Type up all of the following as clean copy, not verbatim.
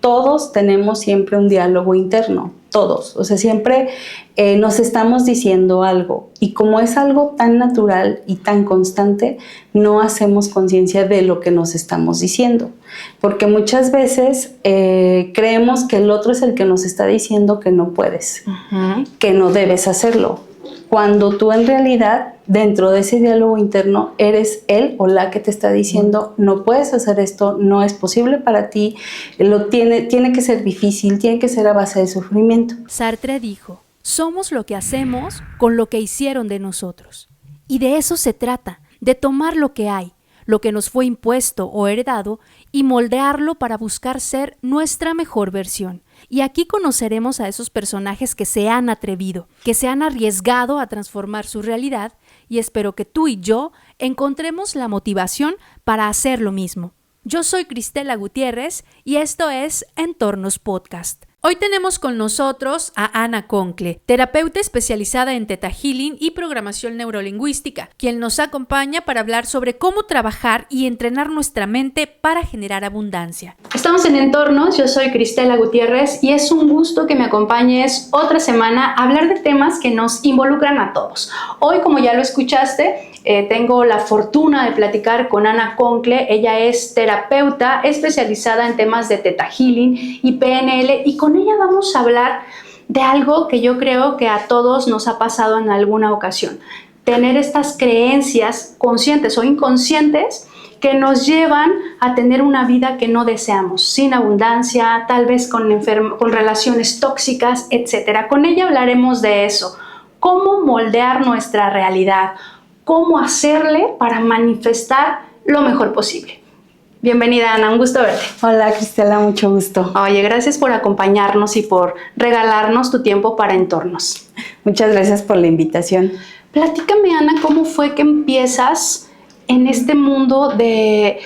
todos tenemos siempre un diálogo interno, todos. O sea, siempre nos estamos diciendo algo. Y como es algo tan natural y tan constante, no hacemos conciencia de lo que nos estamos diciendo. Porque muchas veces creemos que el otro es el que nos está diciendo que no puedes, que no debes hacerlo. Cuando tú en realidad, dentro de ese diálogo interno, eres él o la que te está diciendo no puedes hacer esto, no es posible para ti, tiene que ser difícil, tiene que ser a base de sufrimiento. Sartre dijo, somos lo que hacemos con lo que hicieron de nosotros. Y de eso se trata, de tomar lo que hay, lo que nos fue impuesto o heredado, y moldearlo para buscar ser nuestra mejor versión. Y aquí conoceremos a esos personajes que se han atrevido, que se han arriesgado a transformar su realidad, y espero que tú y yo encontremos la motivación para hacer lo mismo. Yo soy Cristela Gutiérrez y esto es Entornos Podcast. Hoy tenemos con nosotros a Ana Concle, terapeuta especializada en Theta Healing y programación neurolingüística, quien nos acompaña para hablar sobre cómo trabajar y entrenar nuestra mente para generar abundancia. Estamos en Entornos, yo soy Cristela Gutiérrez y es un gusto que me acompañes otra semana a hablar de temas que nos involucran a todos. Hoy, como ya lo escuchaste, tengo la fortuna de platicar con Ana Concle. Ella es terapeuta especializada en temas de Theta Healing y PNL, y con ella vamos a hablar de algo que yo creo que a todos nos ha pasado en alguna ocasión: tener estas creencias conscientes o inconscientes que nos llevan a tener una vida que no deseamos, sin abundancia, tal vez con relaciones tóxicas, etc. Con ella hablaremos de eso, cómo moldear nuestra realidad, cómo hacerle para manifestar lo mejor posible. Bienvenida, Ana, un gusto verte. Hola, Cristela, mucho gusto. Oye, gracias por acompañarnos y por regalarnos tu tiempo para Entornos. Muchas gracias por la invitación. Platícame, Ana, ¿cómo fue que empiezas en este mundo de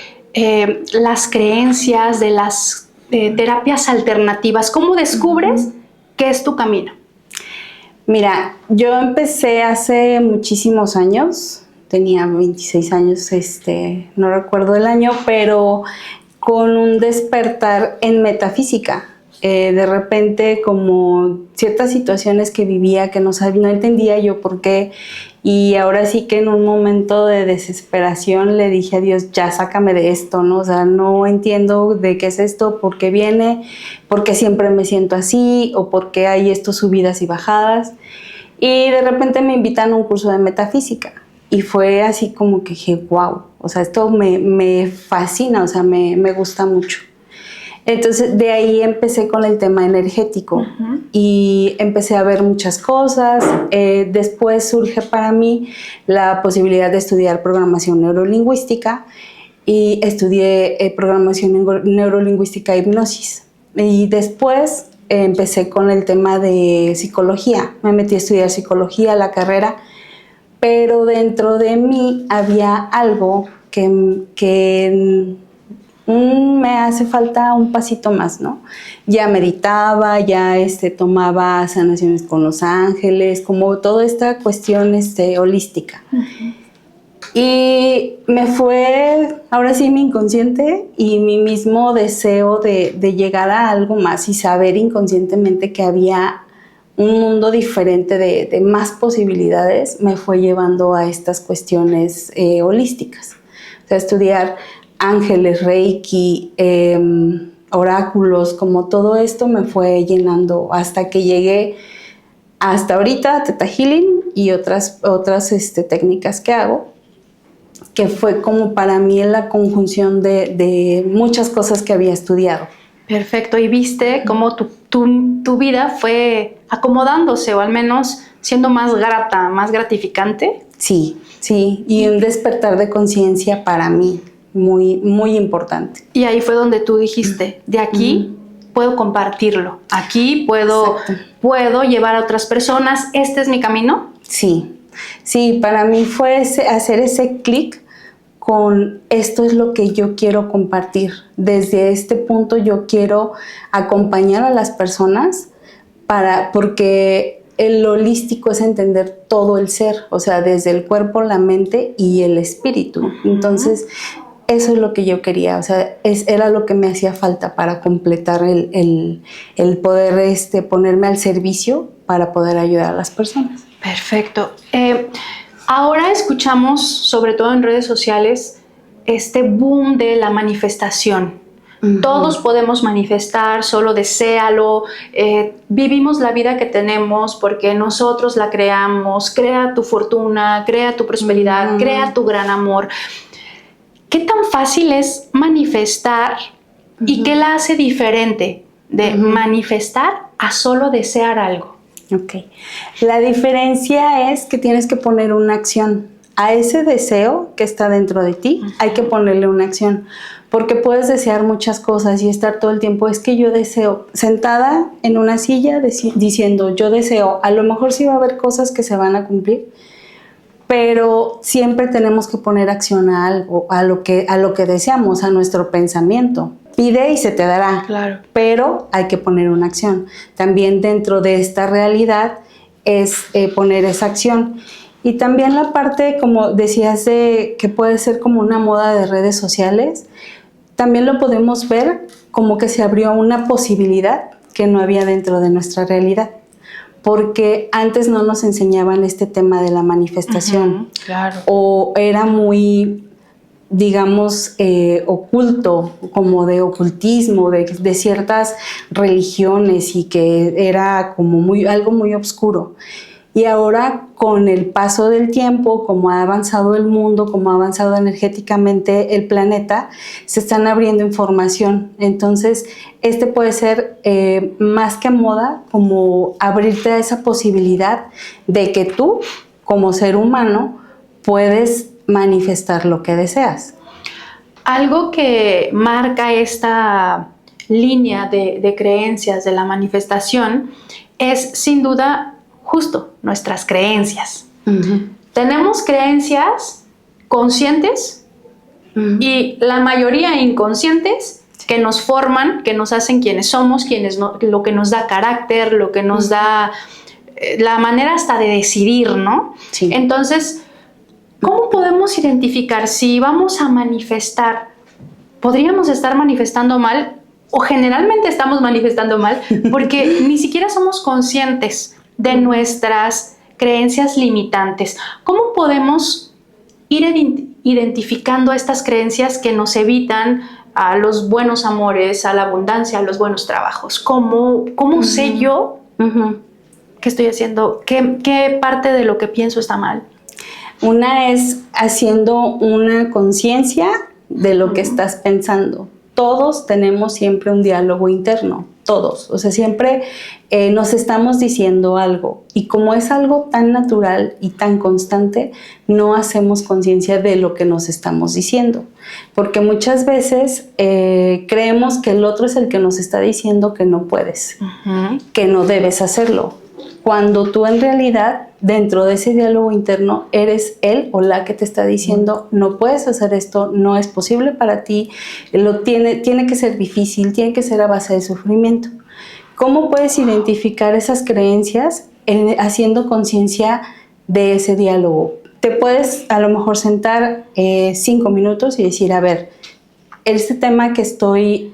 las creencias, de las terapias alternativas? ¿Cómo descubres qué es tu camino? Mira, yo empecé hace muchísimos años, tenía 26 años, no recuerdo el año, pero con un despertar en metafísica. De repente, como ciertas situaciones que vivía que no entendía yo por qué, y ahora sí que en un momento de desesperación le dije a Dios, ya sácame de esto, ¿no? O sea, no entiendo de qué es esto, por qué viene, por qué siempre me siento así, o por qué hay estos subidas y bajadas. Y de repente me invitan a un curso de metafísica, y fue así como que dije, wow, o sea, esto me fascina, o sea, me gusta mucho. Entonces, de ahí empecé con el tema energético y empecé a ver muchas cosas. Después surge para mí la posibilidad de estudiar programación neurolingüística, y estudié programación neurolingüística e hipnosis. Y después empecé con el tema de psicología. Me metí a estudiar psicología, la carrera, pero dentro de mí había algo que me hace falta un pasito más, ¿no? Ya meditaba, ya tomaba sanaciones con los ángeles, como toda esta cuestión holística. Y me fue, ahora sí, mi inconsciente y mi mismo deseo de llegar a algo más y saber inconscientemente que había un mundo diferente de más posibilidades, me fue llevando a estas cuestiones holísticas. O sea, estudiar ángeles, reiki, oráculos, como todo esto me fue llenando hasta que llegué hasta ahorita Theta Healing y otras técnicas que hago, que fue como para mí la conjunción de muchas cosas que había estudiado. Perfecto, y viste cómo tu vida fue acomodándose, o al menos siendo más grata, más gratificante. Sí, y un despertar de conciencia para mí muy, muy importante. Y ahí fue donde tú dijiste, de aquí puedo compartirlo, aquí puedo llevar a otras personas, ¿este es mi camino? Sí, para mí fue hacer ese clic con esto es lo que yo quiero compartir. Desde este punto yo quiero acompañar a las personas porque el holístico es entender todo el ser, o sea, desde el cuerpo, la mente y el espíritu. Entonces, eso es lo que yo quería, o sea, era lo que me hacía falta para completar el poder ponerme al servicio para poder ayudar a las personas. Perfecto. Ahora escuchamos, sobre todo en redes sociales, este boom de la manifestación. Uh-huh. Todos podemos manifestar, solo deséalo. Vivimos la vida que tenemos porque nosotros la creamos. Crea tu fortuna, crea tu prosperidad, crea tu gran amor. ¿Qué tan fácil es manifestar y qué la hace diferente de manifestar a solo desear algo? Ok. La diferencia es que tienes que poner una acción. A ese deseo que está dentro de ti, hay que ponerle una acción. Porque puedes desear muchas cosas y estar todo el tiempo, es que yo deseo, sentada en una silla diciendo, yo deseo. A lo mejor sí va a haber cosas que se van a cumplir, pero siempre tenemos que poner acción a algo, a lo que deseamos, a nuestro pensamiento. Pide y se te dará, claro. Pero hay que poner una acción. También dentro de esta realidad es poner esa acción. Y también la parte, como decías, de que puede ser como una moda de redes sociales, también lo podemos ver como que se abrió una posibilidad que no había dentro de nuestra realidad. Porque antes no nos enseñaban este tema de la manifestación. Claro. O era muy, digamos, oculto, como de ocultismo, de ciertas religiones, y que era como algo muy oscuro. Y ahora, con el paso del tiempo, como ha avanzado el mundo, como ha avanzado energéticamente el planeta, se están abriendo información. Entonces, puede ser más que moda, como abrirte a esa posibilidad de que tú, como ser humano, puedes manifestar lo que deseas. Algo que marca esta línea de creencias de la manifestación es, sin duda, justo nuestras creencias. Uh-huh. Tenemos creencias conscientes y la mayoría inconscientes que nos forman, que nos hacen quienes somos, lo que nos da carácter, lo que nos da la manera hasta de decidir, ¿no? Sí. Entonces, ¿cómo podemos identificar si vamos a manifestar? ¿Podríamos estar manifestando mal? O generalmente estamos manifestando mal porque ni siquiera somos conscientes de nuestras creencias limitantes. ¿Cómo podemos ir identificando estas creencias que nos evitan a los buenos amores, a la abundancia, a los buenos trabajos? ¿Cómo sé yo qué estoy haciendo? ¿Qué parte de lo que pienso está mal? Una es haciendo una conciencia de lo que estás pensando. Todos tenemos siempre un diálogo interno, todos. O sea, siempre nos estamos diciendo algo. Y como es algo tan natural y tan constante, no hacemos conciencia de lo que nos estamos diciendo. Porque muchas veces creemos que el otro es el que nos está diciendo que no puedes, que no debes hacerlo. Cuando tú en realidad, dentro de ese diálogo interno, eres él o la que te está diciendo, no puedes hacer esto, no es posible para ti, tiene que ser difícil, tiene que ser a base de sufrimiento. ¿Cómo puedes identificar esas creencias haciendo conciencia de ese diálogo? Te puedes a lo mejor sentar 5 minutos y decir, a ver, este tema que estoy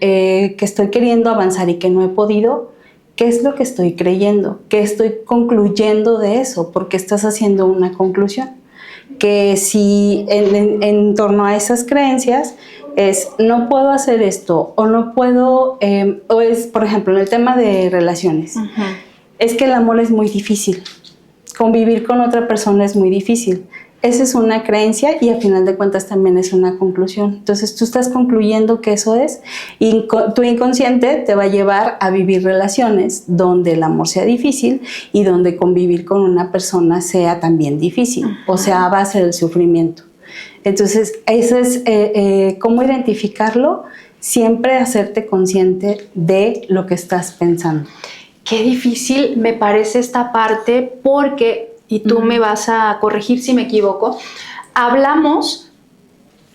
queriendo avanzar y que no he podido, ¿qué es lo que estoy creyendo? ¿Qué estoy concluyendo de eso? Porque estás haciendo una conclusión. Que si en torno a esas creencias es no puedo hacer esto o no puedo, o es, por ejemplo, en el tema de relaciones, es que el amor es muy difícil. Convivir con otra persona es muy difícil. Esa es una creencia y al final de cuentas también es una conclusión. Entonces tú estás concluyendo que eso es y tu inconsciente te va a llevar a vivir relaciones donde el amor sea difícil y donde convivir con una persona sea también difícil, o sea, a base del sufrimiento. Entonces, eso es cómo identificarlo, siempre hacerte consciente de lo que estás pensando. Qué difícil me parece esta parte porque, y tú me vas a corregir si me equivoco, hablamos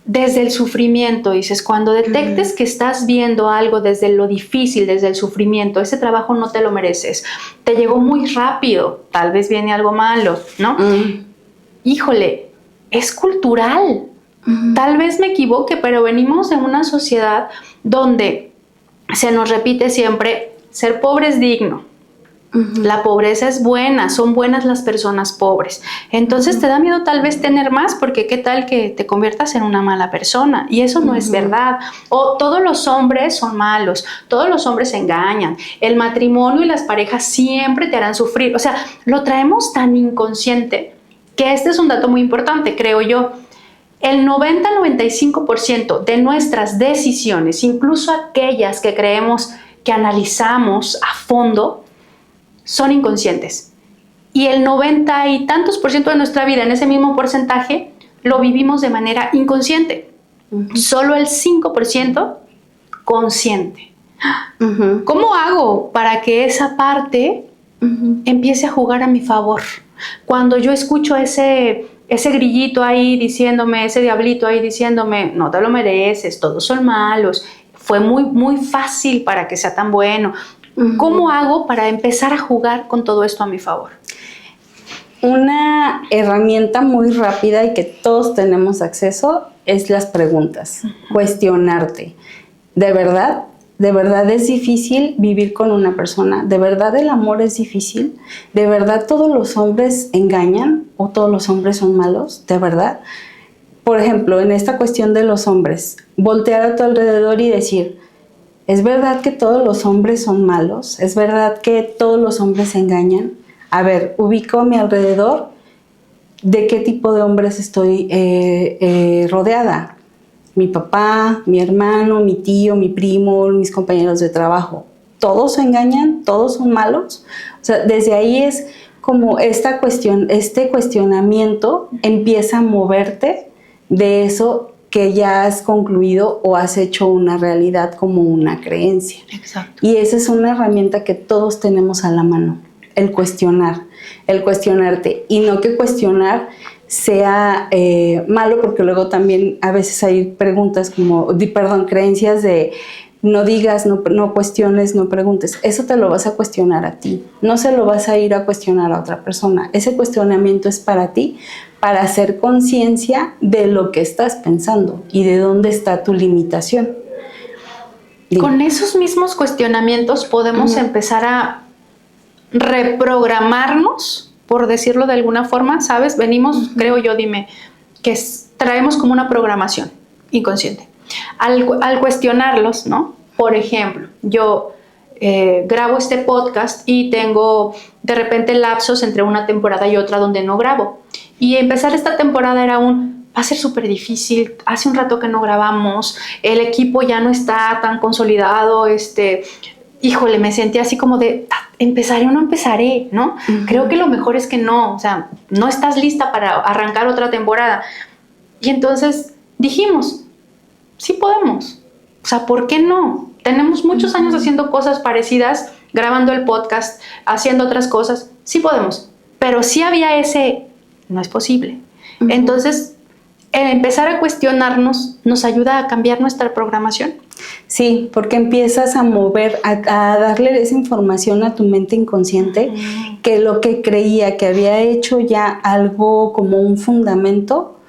desde el sufrimiento, dices, cuando detectes que estás viendo algo desde lo difícil, desde el sufrimiento, ese trabajo no te lo mereces, te llegó muy rápido, tal vez viene algo malo, ¿no? Híjole, es cultural, Tal vez me equivoque, pero venimos de una sociedad donde se nos repite siempre, ser pobre es digno. La pobreza es buena, son buenas las personas pobres. Entonces te da miedo tal vez tener más, porque qué tal que te conviertas en una mala persona, y eso no es verdad. O todos los hombres son malos, todos los hombres se engañan, el matrimonio y las parejas siempre te harán sufrir. O sea, lo traemos tan inconsciente que este es un dato muy importante, creo yo. El 90-95% de nuestras decisiones, incluso aquellas que creemos que analizamos a fondo, son inconscientes. Y el 90 y tantos por ciento de nuestra vida, en ese mismo porcentaje, lo vivimos de manera inconsciente. Solo el 5% consciente. ¿Cómo hago para que esa parte empiece a jugar a mi favor? Cuando yo escucho ese grillito ahí diciéndome, ese diablito ahí diciéndome, no te lo mereces, todos son malos, fue muy, muy fácil para que sea tan bueno. ¿Cómo hago para empezar a jugar con todo esto a mi favor? Una herramienta muy rápida y que todos tenemos acceso es las preguntas, cuestionarte. ¿De verdad es difícil vivir con una persona? ¿De verdad el amor es difícil? ¿De verdad todos los hombres engañan o todos los hombres son malos? ¿De verdad? Por ejemplo, en esta cuestión de los hombres, voltear a tu alrededor y decir, ¿es verdad que todos los hombres son malos? ¿Es verdad que todos los hombres engañan? A ver, ubico a mi alrededor de qué tipo de hombres estoy rodeada. Mi papá, mi hermano, mi tío, mi primo, mis compañeros de trabajo. ¿Todos engañan? ¿Todos son malos? O sea, desde ahí es como esta cuestión, este cuestionamiento empieza a moverte de eso que ya has concluido o has hecho una realidad como una creencia. Exacto. Y esa es una herramienta que todos tenemos a la mano, el cuestionar, el cuestionarte. Y no que cuestionar sea malo, porque luego también a veces hay preguntas como, creencias de no digas, no cuestiones, no preguntes. Eso te lo vas a cuestionar a ti, no se lo vas a ir a cuestionar a otra persona. Ese cuestionamiento es para ti, para hacer conciencia de lo que estás pensando y de dónde está tu limitación. Con esos mismos cuestionamientos podemos empezar a reprogramarnos, por decirlo de alguna forma, ¿sabes? Venimos, creo yo, que traemos como una programación inconsciente. Al cuestionarlos, ¿no? Por ejemplo, yo grabo este podcast y tengo de repente lapsos entre una temporada y otra donde no grabo. Y empezar esta temporada era va a ser súper difícil, hace un rato que no grabamos, el equipo ya no está tan consolidado, híjole, me sentí así como de, ¿empezaré o no empezaré? ¿No? Creo que lo mejor es que no, o sea, no estás lista para arrancar otra temporada. Y entonces dijimos, sí podemos, o sea, ¿por qué no? Tenemos muchos años haciendo cosas parecidas, grabando el podcast, haciendo otras cosas, sí podemos, pero sí había no es posible. Entonces, el empezar a cuestionarnos nos ayuda a cambiar nuestra programación. Sí, porque empiezas a mover, a darle esa información a tu mente inconsciente, que lo que creía que había hecho ya algo como un fundamento,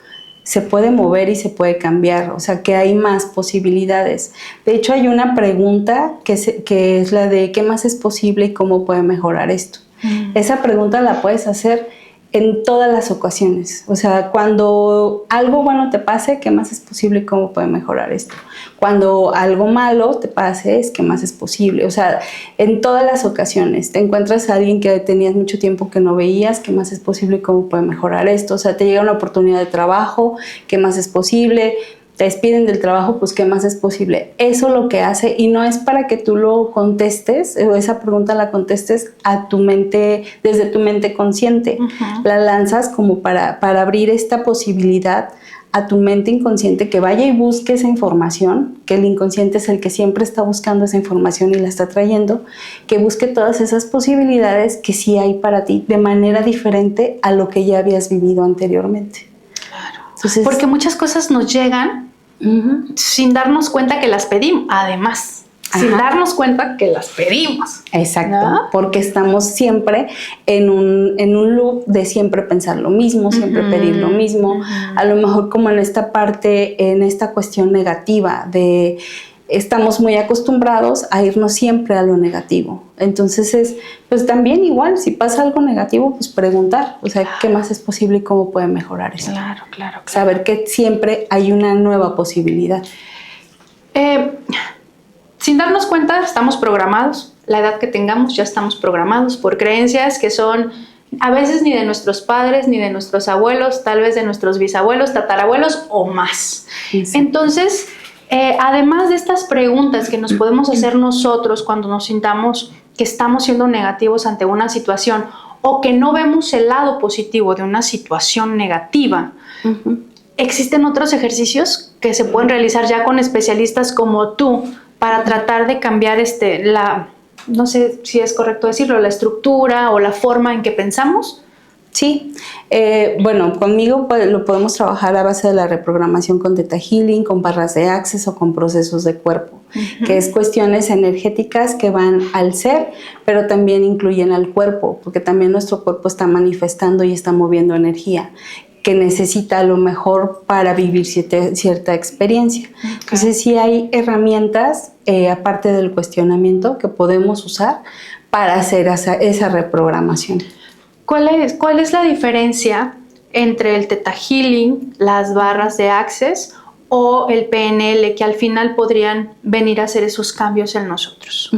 se puede mover y se puede cambiar, o sea que hay más posibilidades. De hecho, hay una pregunta que es la de ¿qué más es posible y cómo puede mejorar esto? Esa pregunta la puedes hacer en todas las ocasiones. O sea, cuando algo bueno te pase, ¿qué más es posible y cómo puede mejorar esto? Cuando algo malo te pase, ¿qué más es posible? O sea, en todas las ocasiones. Te encuentras a alguien que tenías mucho tiempo que no veías, ¿qué más es posible y cómo puede mejorar esto? O sea, te llega una oportunidad de trabajo, ¿qué más es posible? Te despiden del trabajo, pues ¿qué más es posible? Eso lo que hace, y no es para que tú lo contestes, o esa pregunta la contestes a tu mente, desde tu mente consciente. La lanzas como para abrir esta posibilidad a tu mente inconsciente, que vaya y busque esa información, que el inconsciente es el que siempre está buscando esa información y la está trayendo, que busque todas esas posibilidades que sí hay para ti de manera diferente a lo que ya habías vivido anteriormente. Entonces, porque muchas cosas nos llegan sin darnos cuenta que las pedimos, además. sin darnos cuenta que las pedimos. Exacto, ¿no? porque estamos siempre en un loop de siempre pensar lo mismo, siempre pedir lo mismo, a lo mejor como en esta parte, en esta cuestión negativa de estamos muy acostumbrados a irnos siempre a lo negativo. Entonces pues también igual, si pasa algo negativo, pues preguntar, o sea, ¿qué más es posible y cómo puede mejorar esto? Claro. Saber que siempre hay una nueva posibilidad. Sin darnos cuenta, estamos programados. La edad que tengamos, ya estamos programados por creencias que son a veces ni de nuestros padres, ni de nuestros abuelos, tal vez de nuestros bisabuelos, tatarabuelos o más. Sí. Entonces, además de estas preguntas que nos podemos hacer nosotros cuando nos sintamos que estamos siendo negativos ante una situación o que no vemos el lado positivo de una situación negativa, ¿existen otros ejercicios que se pueden realizar ya con especialistas como tú para tratar de cambiar no sé si es correcto decirlo, la estructura o la forma en que pensamos? Sí, bueno, conmigo lo podemos trabajar a base de la reprogramación con Theta Healing, con barras de Access o con procesos de cuerpo, que es cuestiones energéticas que van al ser, pero también incluyen al cuerpo, porque también nuestro cuerpo está manifestando y está moviendo energía que necesita a lo mejor para vivir cierta experiencia. Entonces sí hay herramientas, aparte del cuestionamiento, que podemos usar para hacer esa reprogramación. ¿Cuál es la diferencia entre el Theta Healing, las barras de Access o el PNL, que al final podrían venir a hacer esos cambios en nosotros?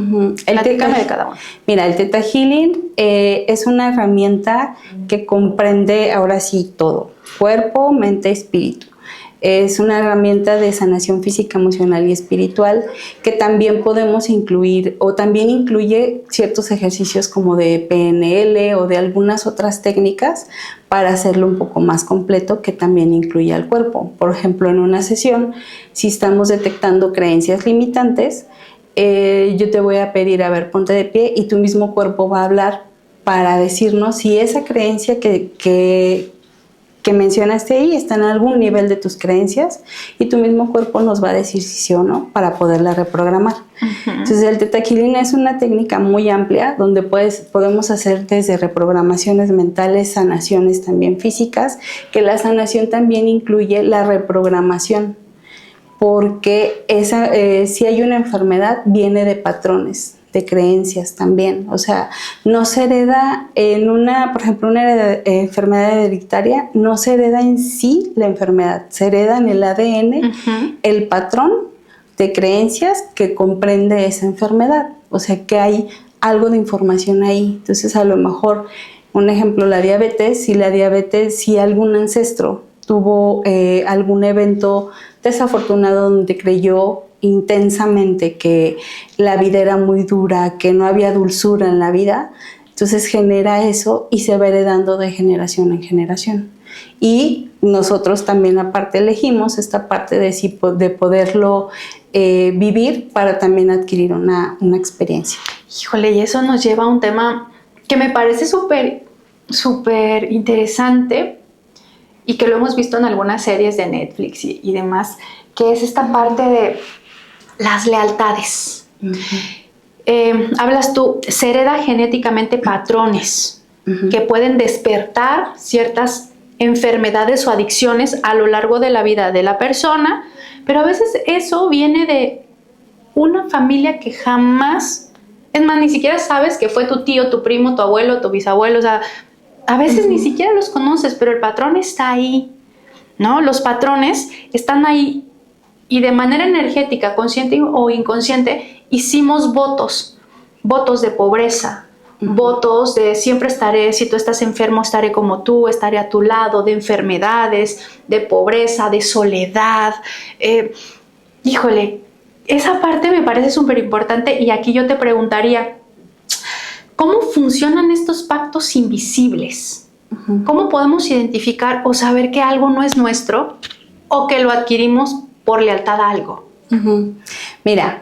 Platícame de cada uno. Mira, el Theta Healing es una herramienta que comprende ahora sí todo: cuerpo, mente, espíritu. Es una herramienta de sanación física, emocional y espiritual que también podemos incluir, o también incluye ciertos ejercicios como de PNL o de algunas otras técnicas para hacerlo un poco más completo, que también incluye al cuerpo. Por ejemplo, en una sesión, si estamos detectando creencias limitantes, yo te voy a pedir, a ver, ponte de pie, y tu mismo cuerpo va a hablar para decirnos si esa creencia que mencionaste ahí está en algún nivel de tus creencias, y tu mismo cuerpo nos va a decir si sí o no para poderla reprogramar. Entonces el Theta Healing es una técnica muy amplia donde podemos hacer desde reprogramaciones mentales, sanaciones también físicas, que la sanación también incluye la reprogramación, porque si hay una enfermedad viene de patrones, de creencias también. O sea, no se hereda por ejemplo, una enfermedad hereditaria, no se hereda en sí la enfermedad, se hereda en el ADN el patrón de creencias que comprende esa enfermedad. O sea, que hay algo de información ahí. Entonces, a lo mejor, un ejemplo, la diabetes, si algún ancestro tuvo algún evento desafortunado donde creyó intensamente que la vida era muy dura, que no había dulzura en la vida, entonces genera eso y se va heredando de generación en generación. Y nosotros también aparte elegimos esta parte de poderlo vivir para también adquirir una experiencia. Híjole, y eso nos lleva a un tema que me parece súper interesante y que lo hemos visto en algunas series de Netflix y demás, que es esta parte de las lealtades. Hablas tú, se hereda genéticamente patrones que pueden despertar ciertas enfermedades o adicciones a lo largo de la vida de la persona, pero a veces eso viene de una familia que jamás, es más, ni siquiera sabes que fue tu tío, tu primo, tu abuelo, tu bisabuelo, o sea, a veces ni siquiera los conoces, pero el patrón está ahí, ¿no? Los patrones están ahí. Y de manera energética, consciente o inconsciente, hicimos votos de pobreza, votos de siempre estaré, si tú estás enfermo estaré como tú, estaré a tu lado, de enfermedades, de pobreza, de soledad. Híjole, esa parte me parece súper importante, y aquí yo te preguntaría, ¿cómo funcionan estos pactos invisibles? ¿Cómo podemos identificar o saber que algo no es nuestro o que lo adquirimos por lealtad a algo? Mira,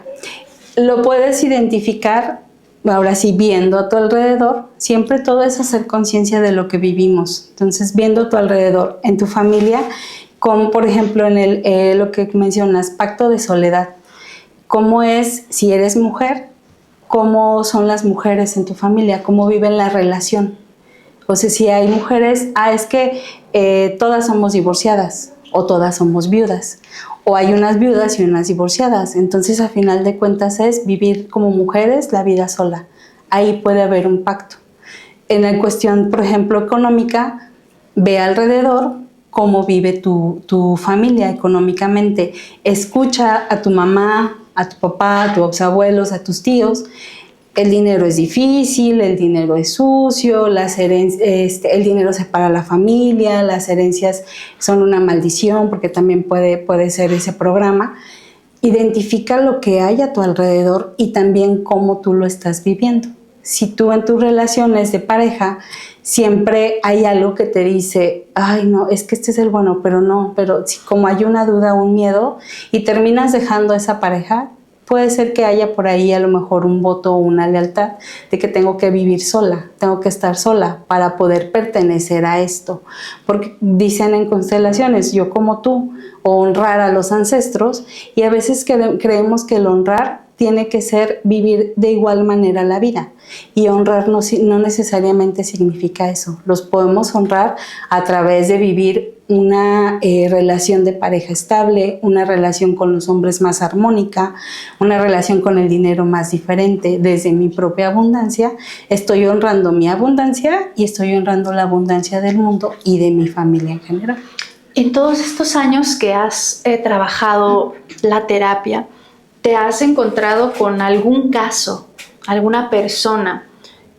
lo puedes identificar, ahora sí, viendo a tu alrededor. Siempre todo es hacer conciencia de lo que vivimos. Entonces, viendo a tu alrededor, en tu familia, como por ejemplo en lo que mencionas, pacto de soledad. cómo es, si eres mujer, cómo son las mujeres en tu familia, cómo viven la relación. O sea, si hay mujeres, es que todas somos divorciadas o todas somos viudas, o hay unas viudas y unas divorciadas. Entonces, a final de cuentas, es vivir como mujeres la vida sola. Ahí puede haber un pacto. En la cuestión, por ejemplo, económica, ve alrededor cómo vive tu familia económicamente. Escucha a tu mamá, a tu papá, a tus abuelos, a tus tíos. El dinero es difícil, el dinero es sucio, el dinero separa a la familia, las herencias son una maldición, porque también puede ser ese programa. Identifica lo que hay a tu alrededor y también cómo tú lo estás viviendo. Si tú en tus relaciones de pareja siempre hay algo que te dice, ay no, es que este es el bueno, pero si como hay una duda, un miedo, y terminas dejando a esa pareja, puede ser que haya por ahí a lo mejor un voto o una lealtad de que tengo que vivir sola, tengo que estar sola para poder pertenecer a esto. Porque dicen en constelaciones, yo como tú, o honrar a los ancestros, y a veces creemos que el honrar tiene que ser vivir de igual manera la vida. Y honrar no necesariamente significa eso. Los podemos honrar a través de vivir una relación de pareja estable, una relación con los hombres más armónica, una relación con el dinero más diferente. Desde mi propia abundancia, estoy honrando mi abundancia y estoy honrando la abundancia del mundo y de mi familia en general. En todos estos años que has trabajado la terapia, ¿te has encontrado con algún caso, alguna persona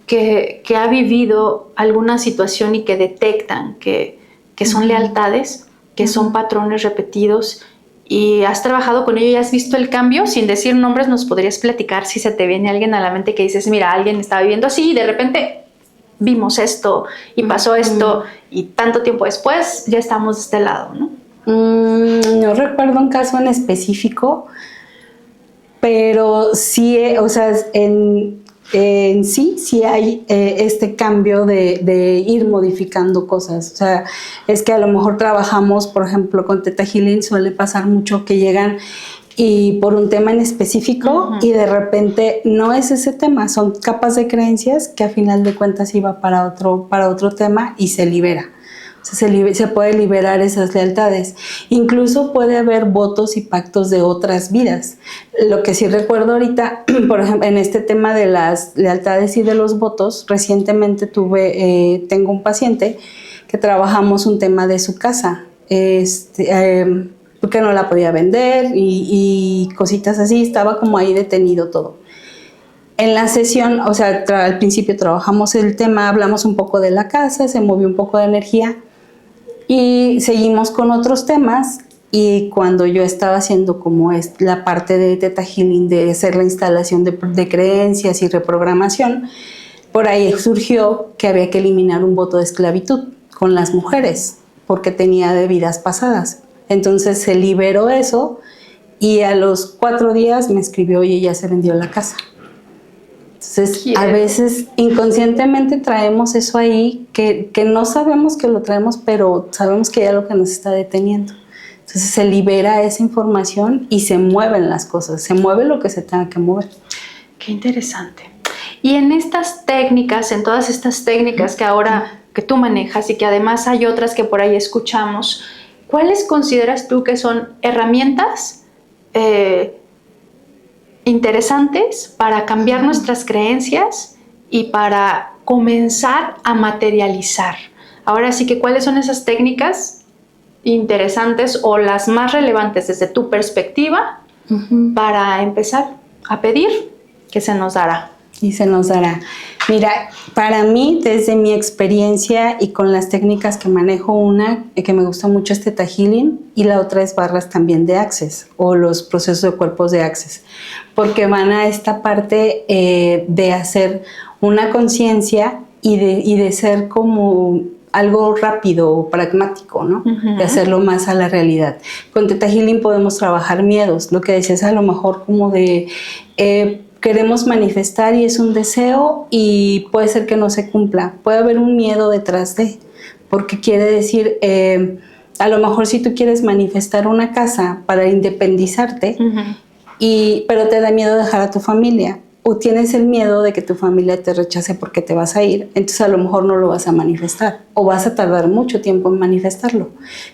que ha vivido alguna situación y que detectan que son lealtades, que son patrones repetidos, y has trabajado con ello y has visto el cambio? Sin decir nombres, ¿nos podrías platicar si se te viene alguien a la mente que dices, mira, alguien estaba viviendo así y de repente vimos esto y pasó esto y tanto tiempo después ya estamos de este lado, ¿no? No recuerdo un caso en específico, pero sí, o sea, en sí hay este cambio de ir modificando cosas. O sea, es que a lo mejor trabajamos, por ejemplo, con Theta Healing, suele pasar mucho que llegan y por un tema en específico y de repente no es ese tema, son capas de creencias que a final de cuentas iba para otro tema y se libera. O sea, se puede liberar esas lealtades. Incluso puede haber votos y pactos de otras vidas. Lo que sí recuerdo ahorita, por ejemplo, en este tema de las lealtades y de los votos, recientemente tengo un paciente que trabajamos un tema de su casa, porque no la podía vender y cositas así, estaba como ahí detenido todo. En la sesión, o sea, al principio trabajamos el tema, hablamos un poco de la casa, se movió un poco de energía y seguimos con otros temas. Y cuando yo estaba haciendo como la parte de Theta Healing, de hacer la instalación de creencias y reprogramación, por ahí surgió que había que eliminar un voto de esclavitud con las mujeres, porque tenía de vidas pasadas. Entonces se liberó eso y a los 4 días me escribió, oye, ya se vendió la casa. Entonces, a veces inconscientemente traemos eso ahí que no sabemos que lo traemos, pero sabemos que hay algo que nos está deteniendo. Entonces se libera esa información y se mueven las cosas, se mueve lo que se tenga que mover. Qué interesante. Y en estas técnicas, en todas estas técnicas que ahora que tú manejas y que además hay otras que por ahí escuchamos, ¿cuáles consideras tú que son herramientas interesantes para cambiar nuestras creencias y para comenzar a materializar? Ahora sí que, ¿cuáles son esas técnicas interesantes o las más relevantes desde tu perspectiva para empezar a pedir que se nos dará? Y se nos dará. Mira, para mí, desde mi experiencia y con las técnicas que manejo, una que me gusta mucho es Theta Healing y la otra es barras también de Access o los procesos de cuerpos de Access, porque van a esta parte de hacer una conciencia y de ser como algo rápido o pragmático, ¿no? De hacerlo más a la realidad. Con Theta Healing podemos trabajar miedos, lo que decías a lo mejor como de queremos manifestar y es un deseo y puede ser que no se cumpla. Puede haber un miedo detrás de, porque quiere decir, a lo mejor si tú quieres manifestar una casa para independizarte, pero te da miedo dejar a tu familia. O tienes el miedo de que tu familia te rechace porque te vas a ir, entonces a lo mejor no lo vas a manifestar o vas a tardar mucho tiempo en manifestarlo.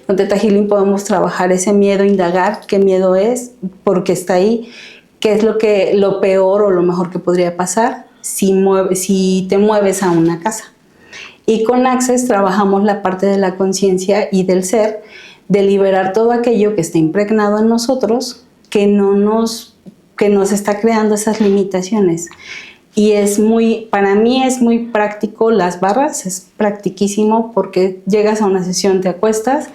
Con Theta Healing podemos trabajar ese miedo, indagar qué miedo es, por qué está ahí, qué es lo peor o lo mejor que podría pasar si te mueves a una casa. Y con Access trabajamos la parte de la conciencia y del ser, de liberar todo aquello que está impregnado en nosotros, que nos está creando esas limitaciones. Y para mí es muy práctico las barras, es practiquísimo porque llegas a una sesión, te acuestas.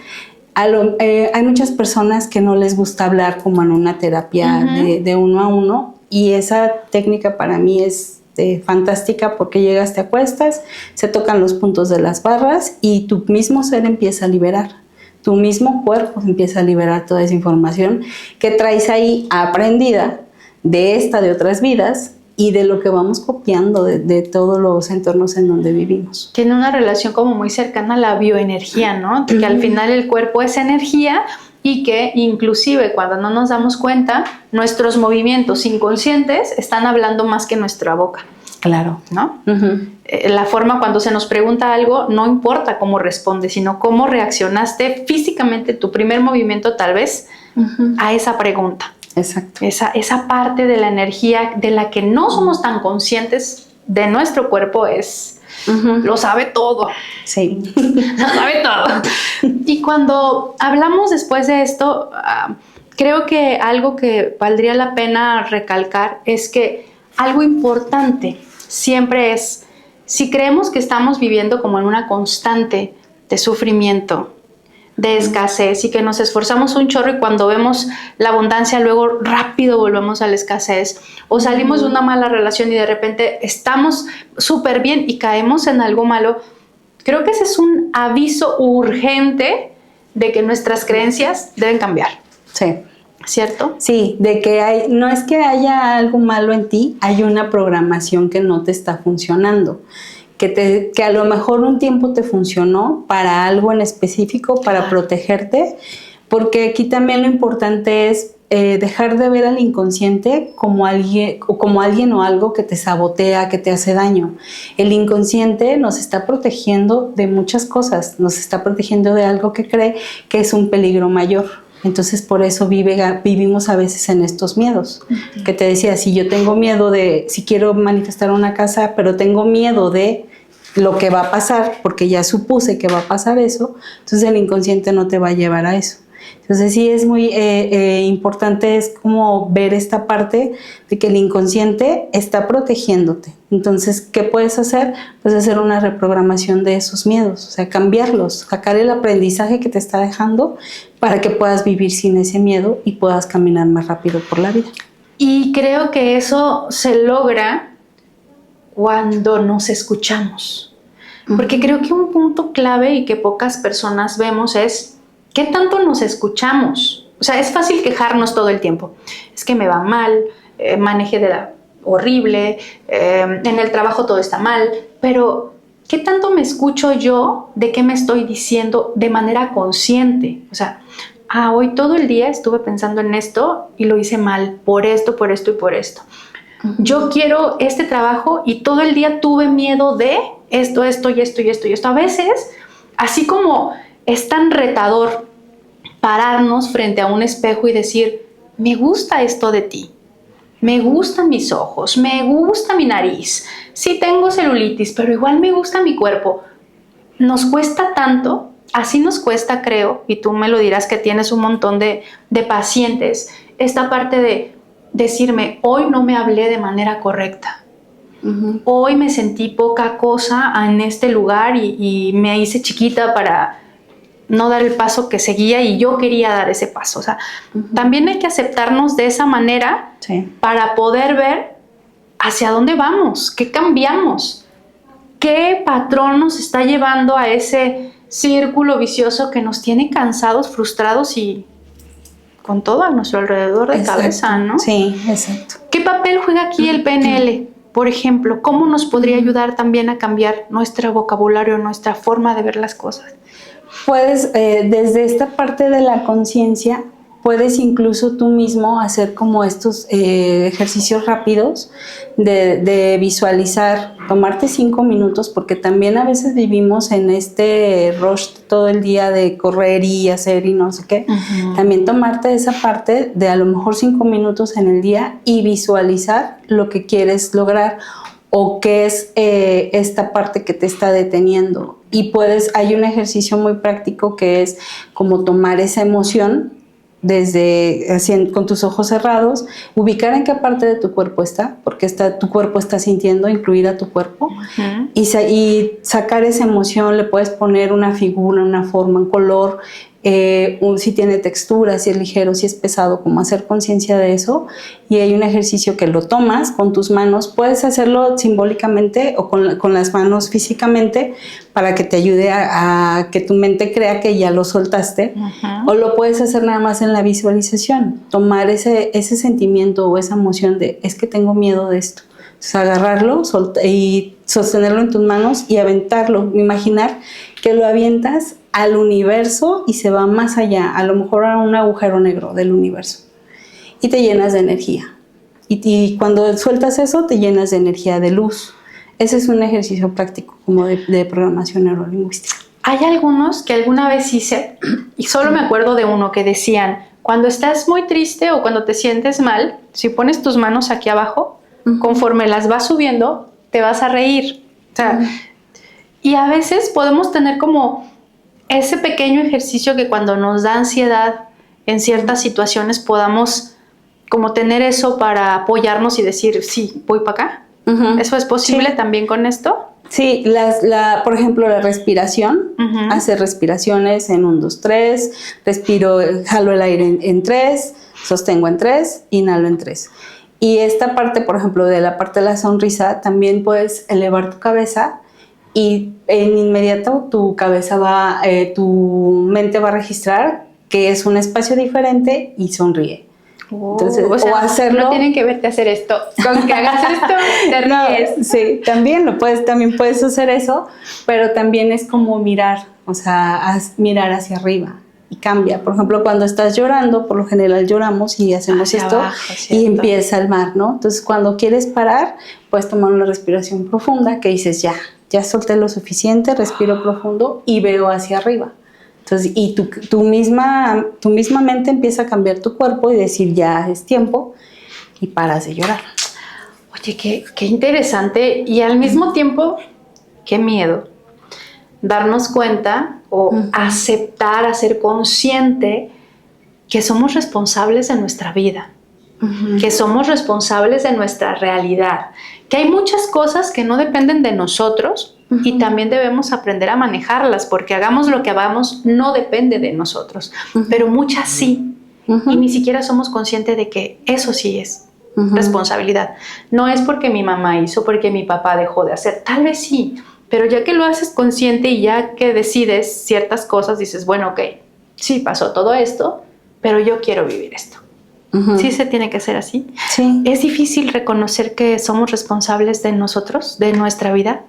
Hay muchas personas que no les gusta hablar como en una terapia de uno a uno, y esa técnica para mí es fantástica porque llegas, te acuestas, se tocan los puntos de las barras y tu mismo ser empieza a liberar. Tu mismo cuerpo empieza a liberar toda esa información que traes ahí aprendida de otras vidas y de lo que vamos copiando de todos los entornos en donde vivimos. Tiene una relación como muy cercana a la bioenergía, ¿no? Que al final el cuerpo es energía y que inclusive cuando no nos damos cuenta, nuestros movimientos inconscientes están hablando más que nuestra boca. Claro. ¿No? La forma cuando se nos pregunta algo, no importa cómo respondes, sino cómo reaccionaste físicamente, tu primer movimiento tal vez, a esa pregunta. Exacto. Esa parte de la energía de la que no somos tan conscientes de nuestro cuerpo lo sabe todo. Sí. Lo sabe todo. Y cuando hablamos después de esto, creo que algo que valdría la pena recalcar es que algo importante siempre es, si creemos que estamos viviendo como en una constante de sufrimiento, de escasez y que nos esforzamos un chorro y cuando vemos la abundancia luego rápido volvemos a la escasez, o salimos de una mala relación y de repente estamos súper bien y caemos en algo malo, creo que ese es un aviso urgente de que nuestras creencias deben cambiar. Sí. ¿Cierto? Sí, de que no es que haya algo malo en ti, hay una programación que no te está funcionando. Que a lo mejor un tiempo te funcionó para algo en específico, para protegerte, porque aquí también lo importante es dejar de ver al inconsciente como alguien o algo que te sabotea, que te hace daño. El inconsciente nos está protegiendo de muchas cosas, nos está protegiendo de algo que cree que es un peligro mayor. Entonces por eso vivimos a veces en estos miedos. Que te decía, si yo tengo miedo si quiero manifestar una casa, pero tengo miedo de lo que va a pasar, porque ya supuse que va a pasar eso, entonces el inconsciente no te va a llevar a eso. Entonces sí es muy importante, es como ver esta parte de que el inconsciente está protegiéndote. Entonces, ¿qué puedes hacer? Pues hacer una reprogramación de esos miedos, o sea, cambiarlos, sacar el aprendizaje que te está dejando para que puedas vivir sin ese miedo y puedas caminar más rápido por la vida. Y creo que eso se logra cuando nos escuchamos. Porque creo que un punto clave y que pocas personas vemos es ¿qué tanto nos escuchamos? O sea, es fácil quejarnos todo el tiempo. Es que me va mal, manejé de la horrible, en el trabajo todo está mal, pero ¿qué tanto me escucho yo de qué me estoy diciendo de manera consciente? O sea, hoy todo el día estuve pensando en esto y lo hice mal, por esto y por esto. Yo quiero este trabajo y todo el día tuve miedo de esto y esto y esto. A veces, así como es tan retador pararnos frente a un espejo y decir, me gusta esto de ti, me gustan mis ojos, me gusta mi nariz, sí tengo celulitis, pero igual me gusta mi cuerpo. Nos cuesta tanto, así nos cuesta, creo, y tú me lo dirás que tienes un montón de pacientes, esta parte de decirme, hoy no me hablé de manera correcta. Hoy me sentí poca cosa en este lugar y me hice chiquita para no dar el paso que seguía y yo quería dar ese paso. O sea, también hay que aceptarnos de esa manera para poder ver hacia dónde vamos, qué cambiamos, qué patrón nos está llevando a ese círculo vicioso que nos tiene cansados, frustrados y con todo a nuestro alrededor de cabeza, ¿no? Sí, exacto. ¿Qué papel juega aquí el PNL? Por ejemplo, ¿cómo nos podría ayudar también a cambiar nuestro vocabulario, nuestra forma de ver las cosas? Puedes, desde esta parte de la conciencia, puedes incluso tú mismo hacer como estos ejercicios rápidos de visualizar, tomarte 5 minutos, porque también a veces vivimos en este rush todo el día de correr y hacer y no sé qué. También tomarte esa parte de a lo mejor 5 minutos en el día y visualizar lo que quieres lograr o qué es esta parte que te está deteniendo. Y hay un ejercicio muy práctico que es como tomar esa emoción con tus ojos cerrados, ubicar en qué parte de tu cuerpo está, porque tu cuerpo está sintiendo, incluir a tu cuerpo, y sacar esa emoción. Le puedes poner una figura, una forma, un color, si tiene textura, si es ligero, si es pesado, como hacer conciencia de eso. Y hay un ejercicio que lo tomas con tus manos, puedes hacerlo simbólicamente o con las manos físicamente para que te ayude a que tu mente crea que ya lo soltaste, o lo puedes hacer nada más en la visualización, tomar ese sentimiento o esa emoción de es que tengo miedo de esto. Entonces, agarrarlo y sostenerlo en tus manos y aventarlo, imaginar que lo avientas al universo y se va más allá, a lo mejor a un agujero negro del universo, y te llenas de energía. Y cuando sueltas eso, te llenas de energía, de luz. Ese es un ejercicio práctico como de programación neurolingüística. Hay algunos que alguna vez hice, y solo me acuerdo de uno que decían, cuando estás muy triste o cuando te sientes mal, si pones tus manos aquí abajo, conforme las vas subiendo, te vas a reír. O sea, y a veces podemos tener como ese pequeño ejercicio que cuando nos da ansiedad en ciertas situaciones podamos como tener eso para apoyarnos y decir, sí, voy para acá. ¿Eso es posible también con esto? Sí, por ejemplo, la respiración, hacer respiraciones en 1, 2, 3, respiro, jalo el aire en 3, sostengo en 3, inhalo en 3. Y esta parte, por ejemplo, de la parte de la sonrisa, también puedes elevar tu cabeza y en inmediato tu mente va a registrar que es un espacio diferente y sonríe. Entonces, o sea, hacerlo. No tienen que verte hacer esto. Con que hagas esto, te ríes. No, sí, también puedes hacer eso, pero también es como mirar, o sea, mirar hacia arriba y cambia. Por ejemplo, cuando estás llorando, por lo general lloramos y hacemos hacia esto abajo, y empieza el mar, ¿no? Entonces, cuando quieres parar, puedes tomar una respiración profunda que dices, ya solté lo suficiente, respiro profundo y veo hacia arriba. Entonces, y tu misma mente empieza a cambiar tu cuerpo y decir, ya es tiempo, y paras de llorar. Oye, qué interesante y al mismo tiempo, qué miedo. Darnos cuenta o aceptar, hacer consciente que somos responsables de nuestra vida, que somos responsables de nuestra realidad, que hay muchas cosas que no dependen de nosotros y también debemos aprender a manejarlas, porque hagamos lo que hagamos, no depende de nosotros, pero muchas sí, y ni siquiera somos conscientes de que eso sí es responsabilidad. No es porque mi mamá hizo, porque mi papá dejó de hacer, tal vez sí, pero ya que lo haces consciente y ya que decides ciertas cosas, dices, bueno, ok, sí pasó todo esto, pero yo quiero vivir esto. ¿Sí se tiene que hacer así? Sí. ¿Es difícil reconocer que somos responsables de nosotros, de nuestra vida?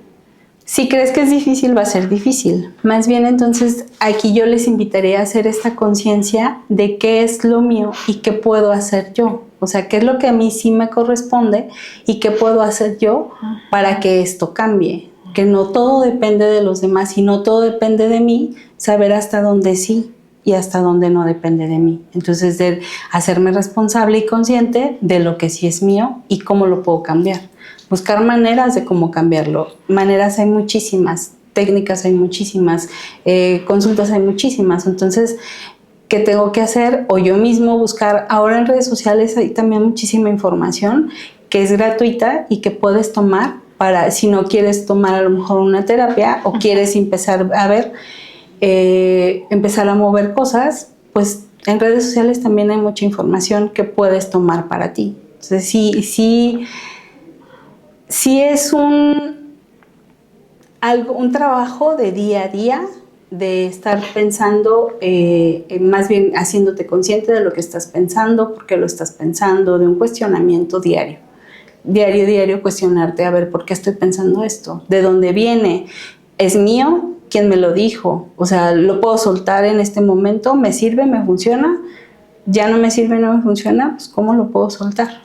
Si crees que es difícil, va a ser difícil. Más bien, entonces, aquí yo les invitaría a hacer esta conciencia de qué es lo mío y qué puedo hacer yo. O sea, qué es lo que a mí sí me corresponde y qué puedo hacer yo para que esto cambie. Que no todo depende de los demás y no todo depende de mí, saber hasta dónde sí y hasta dónde no depende de mí. Entonces, de hacerme responsable y consciente de lo que sí es mío y cómo lo puedo cambiar. Buscar maneras de cómo cambiarlo. Maneras hay muchísimas, técnicas hay muchísimas, consultas hay muchísimas. Entonces, ¿qué tengo que hacer? O yo mismo buscar. Ahora en redes sociales hay también muchísima información que es gratuita y que puedes tomar para, si no quieres tomar a lo mejor una terapia o quieres empezar a ver, empezar a mover cosas, pues en redes sociales también hay mucha información que puedes tomar para ti. Entonces, sí es un trabajo de día a día, de estar pensando, más bien haciéndote consciente de lo que estás pensando, por qué lo estás pensando, de un cuestionamiento diario. Diario cuestionarte, a ver, ¿por qué estoy pensando esto? ¿De dónde viene? ¿Es mío? ¿Quién me lo dijo? O sea, ¿lo puedo soltar en este momento? ¿Me sirve? ¿Me funciona? ya no me sirve, no me funciona, pues ¿cómo lo puedo soltar?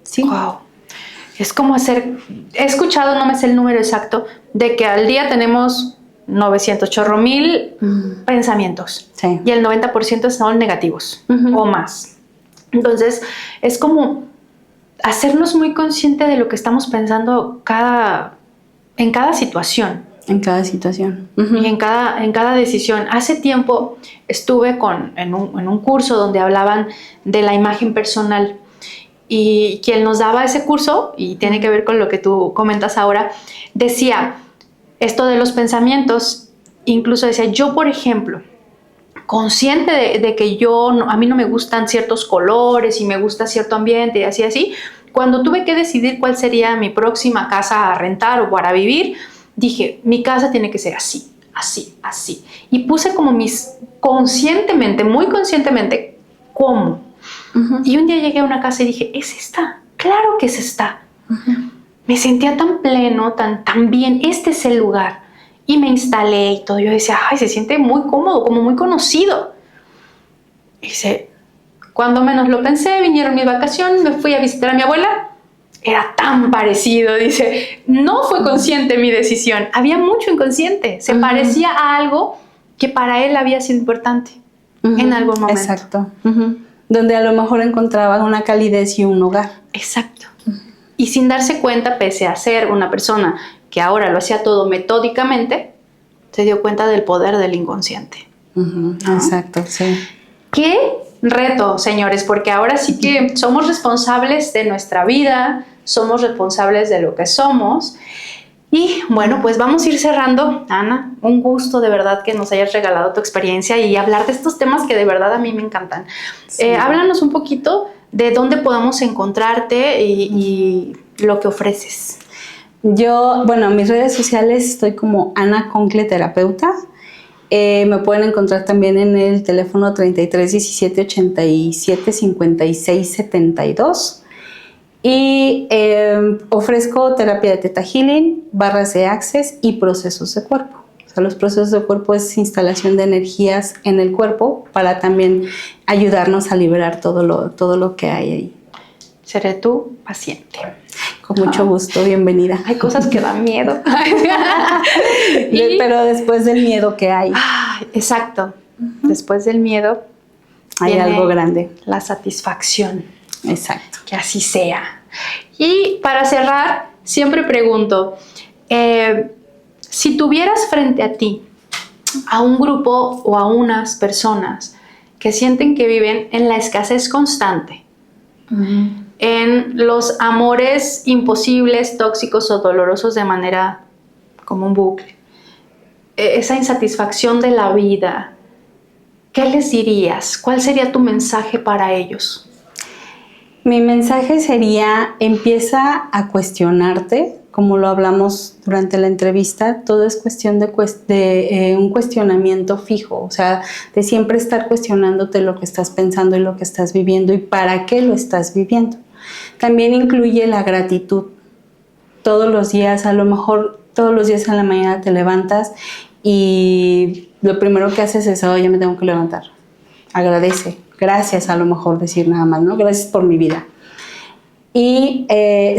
Sí. Wow. Es como hacer, he escuchado, no me sé el número exacto, de que al día tenemos 900 chorro mil pensamientos. Sí. Y el 90% son negativos o más. Entonces, es como hacernos muy consciente de lo que estamos pensando en cada situación. En cada situación. Y en cada decisión. Hace tiempo estuve en un curso donde hablaban de la imagen personal. Y quien nos daba ese curso, y tiene que ver con lo que tú comentas ahora, decía esto de los pensamientos, incluso decía, yo por ejemplo, consciente de que a mí no me gustan ciertos colores y me gusta cierto ambiente y así, cuando tuve que decidir cuál sería mi próxima casa a rentar o para vivir, dije, mi casa tiene que ser así, así, así. Y puse como conscientemente, muy conscientemente, cómo. Y un día llegué a una casa y dije, ¿es esta? Claro que es esta. Me sentía tan pleno, tan bien, este es el lugar. Y me instalé y todo. Yo decía, ay, se siente muy cómodo, como muy conocido. Y dice, cuando menos lo pensé, vinieron mis vacaciones, me fui a visitar a mi abuela. Era tan parecido, dice, no fue consciente mi decisión. Había mucho inconsciente. Se parecía a algo que para él había sido importante en algún momento. Exacto. Donde a lo mejor encontraba una calidez y un hogar. Exacto. Y sin darse cuenta, pese a ser una persona que ahora lo hacía todo metódicamente, se dio cuenta del poder del inconsciente. ¿No? Exacto, sí. ¡Qué reto, señores! Porque ahora sí que somos responsables de nuestra vida, somos responsables de lo que somos. Y bueno, pues vamos a ir cerrando. Ana, un gusto de verdad que nos hayas regalado tu experiencia y hablar de estos temas que de verdad a mí me encantan. Sí. Háblanos un poquito de dónde podemos encontrarte y lo que ofreces. Yo, bueno, en mis redes sociales estoy como Ana Concle Terapeuta. Me pueden encontrar también en el teléfono 33 17 87 56 72. Y ofrezco terapia de Theta Healing, barras de Access y procesos de cuerpo. O sea, los procesos de cuerpo es instalación de energías en el cuerpo para también ayudarnos a liberar todo lo que hay ahí. Seré tu paciente. Con mucho gusto, bienvenida. Hay cosas que dan miedo. Pero después del miedo que hay. Exacto. Después del miedo hay algo grande. La satisfacción. Exacto. Que así sea. Y para cerrar, siempre pregunto, si tuvieras frente a ti a un grupo o a unas personas que sienten que viven en la escasez constante, en los amores imposibles, tóxicos o dolorosos de manera como un bucle, esa insatisfacción de la vida, ¿qué les dirías? ¿Cuál sería tu mensaje para ellos? Mi mensaje sería, empieza a cuestionarte, como lo hablamos durante la entrevista, todo es cuestión de un cuestionamiento fijo, o sea, de siempre estar cuestionándote lo que estás pensando y lo que estás viviendo y para qué lo estás viviendo. También incluye la gratitud. Todos los días, a lo mejor todos los días en la mañana te levantas y lo primero que haces es, ya me tengo que levantar. Agradece. Gracias, a lo mejor decir nada más, ¿no? Gracias por mi vida. Y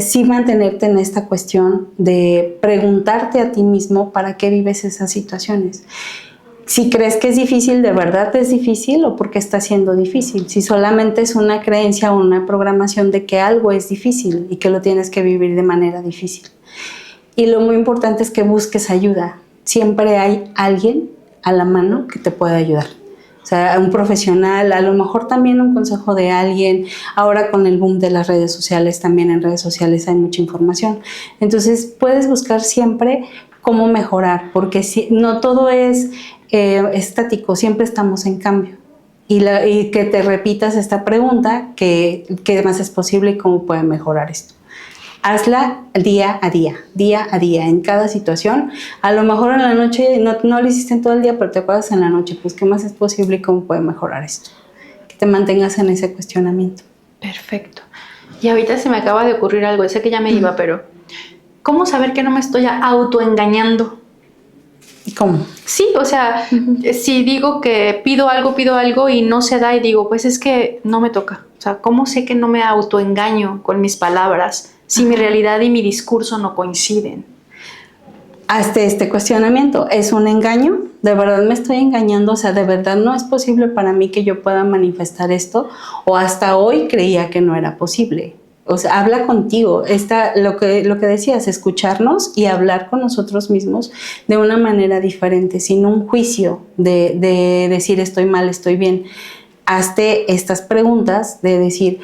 sí mantenerte en esta cuestión de preguntarte a ti mismo para qué vives esas situaciones. Si crees que es difícil, ¿de verdad es difícil o por qué está siendo difícil? Si solamente es una creencia o una programación de que algo es difícil y que lo tienes que vivir de manera difícil. Y lo muy importante es que busques ayuda. Siempre hay alguien a la mano que te pueda ayudar. O sea, un profesional, a lo mejor también un consejo de alguien. Ahora con el boom de las redes sociales, también en redes sociales hay mucha información. Entonces, puedes buscar siempre cómo mejorar, porque no todo es estático, siempre estamos en cambio. Y que te repitas esta pregunta, ¿qué más es posible y cómo puede mejorar esto? Hazla día a día, en cada situación. A lo mejor en la noche, no lo hiciste en todo el día, pero te acuerdas en la noche, pues qué más es posible y cómo puede mejorar esto. Que te mantengas en ese cuestionamiento. Perfecto. Y ahorita se me acaba de ocurrir algo, sé que ya me iba, pero ¿cómo saber que no me estoy autoengañando? ¿Cómo? Sí, o sea, si digo que pido algo y no se da y digo, pues es que no me toca. O sea, ¿cómo sé que no me autoengaño con mis palabras si mi realidad y mi discurso no coinciden? Hazte este cuestionamiento, ¿es un engaño? ¿De verdad me estoy engañando? O sea, ¿de verdad no es posible para mí que yo pueda manifestar esto? ¿O hasta hoy creía que no era posible? O sea, habla contigo. Lo que decías, escucharnos y hablar con nosotros mismos de una manera diferente, sin un juicio de decir estoy mal, estoy bien. Hazte estas preguntas de decir,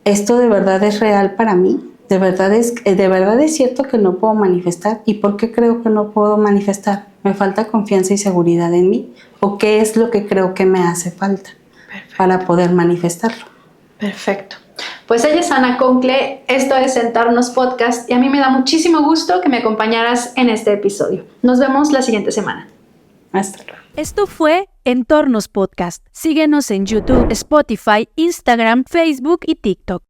¿esto de verdad es real para mí? ¿De verdad es cierto que no puedo manifestar? ¿Y por qué creo que no puedo manifestar? ¿Me falta confianza y seguridad en mí? ¿O qué es lo que creo que me hace falta para poder manifestarlo? Perfecto. Pues ella es Ana Concle, esto es Sentarnos Podcast y a mí me da muchísimo gusto que me acompañaras en este episodio. Nos vemos la siguiente semana. Hasta luego. Esto fue Entornos Podcast. Síguenos en YouTube, Spotify, Instagram, Facebook y TikTok.